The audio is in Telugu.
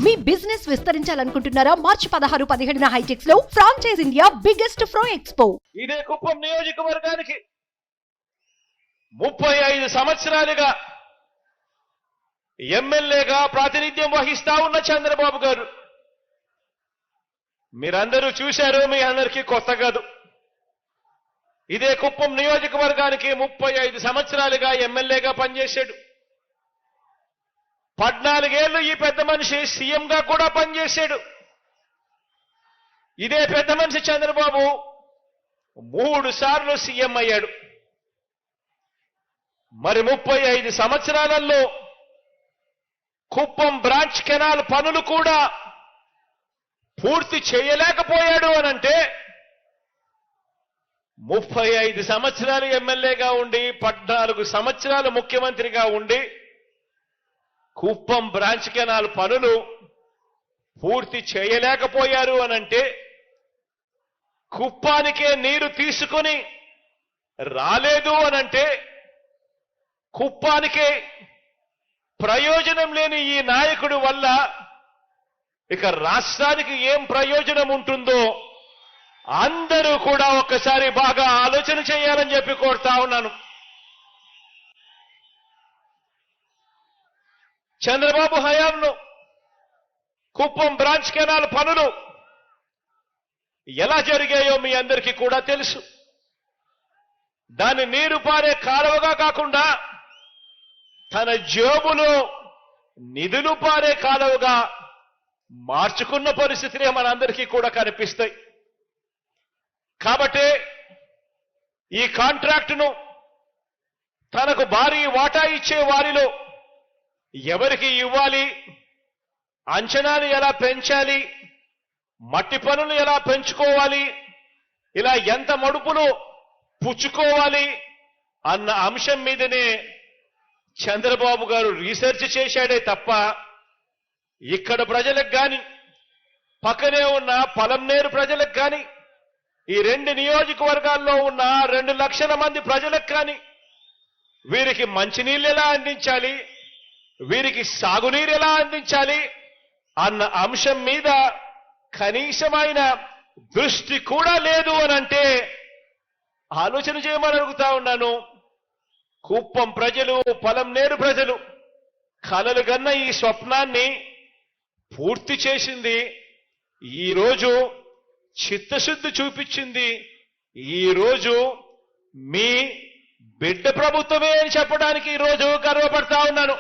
మీ బిజినెస్ విస్తరించాలనుకుంటున్నారా? మార్చి 16, 17 హైటెక్స్ లో ఫ్రాంచైజ్ ఇండియా బిగ్గెస్ట్ ఫ్రో ఎక్స్పో. ఇదే కుప్పం నియోజకవర్గానికి 35 సంవత్సరాలుగా ఎమ్మెల్యేగా ప్రాతినిధ్యం వహిస్తా ఉన్న చంద్రబాబు గారు, మీరందరూ చూశారు, మీ అందరికీ కొత్త కాదు. ఇదే కుప్పం నియోజకవర్గానికి 35 సంవత్సరాలుగా ఎమ్మెల్యేగా పనిచేశాడు. 14 ఏళ్లు ఈ పెద్ద మనిషి సీఎంగా కూడా పనిచేశాడు. ఇదే పెద్ద మనిషి చంద్రబాబు 3 సార్లు సీఎం అయ్యాడు. మరి 35 సంవత్సరాలలో కుప్పం బ్రాంచ్ కెనాల్ పనులు కూడా పూర్తి చేయలేకపోయాడు అనంటే 35 సంవత్సరాలు ఎమ్మెల్యేగా ఉండి 14 సంవత్సరాలు ముఖ్యమంత్రిగా ఉండి కుప్పం బ్రాంచ్ కెనాల్ పనులు పూర్తి చేయలేకపోయారు అనంటే, కుప్పానికే నీరు తీసుకుని రాలేదు అనంటే, కుప్పానికే ప్రయోజనం లేని ఈ నాయకుడి వల్ల ఇక రాష్ట్రానికి ఏం ప్రయోజనం ఉంటుందో అందరూ కూడా ఒక్కసారి బాగా ఆలోచన చేయాలని చెప్పి కోరుతా ఉన్నాను. చంద్రబాబు హయాంలో కుప్పం బ్రాంచ్ కెనాల్ పనులు ఎలా జరిగాయో మీ అందరికీ కూడా తెలుసు. దాన్ని నీరు పారే కాలువగా కాకుండా తన జేబులో నిధులు పారే కాలువగా మార్చుకున్న పరిస్థితులే మనందరికీ కూడా కనిపిస్తాయి. కాబట్టి ఈ కాంట్రాక్టును తనకు భారీ వాటా ఇచ్చే వారిలో ఎవరికి ఇవ్వాలి, అంచనాలు ఎలా పెంచాలి, మట్టి పనులు ఎలా పెంచుకోవాలి, ఇలా ఎంత మడుపులు పుచ్చుకోవాలి అన్న అంశం మీదనే చంద్రబాబు గారు రీసెర్చ్ చేశాడే తప్ప ఇక్కడ ప్రజలకు కానీ, పక్కనే ఉన్న పలంనేరు ప్రజలకు కానీ, ఈ 2 నియోజకవర్గాల్లో ఉన్న 2 లక్షల మంది ప్రజలకు కానీ వీరికి మంచినీళ్ళు ఎలా అందించాలి, వీరికి సాగునీరు ఎలా అందించాలి అన్న అంశం మీద కనీసమైన దృష్టి కూడా లేదు అనంటే ఆలోచన చేయమని అడుగుతా ఉన్నాను. కుప్పం ప్రజలు, పలంనేరు ప్రజలు కలలు గన్న ఈ స్వప్నాన్ని పూర్తి చేసింది ఈరోజు, చిత్తశుద్ధి చూపించింది ఈరోజు మీ బిడ్డ ప్రభుత్వమే అని చెప్పడానికి ఈరోజు గర్వపడతా ఉన్నాను.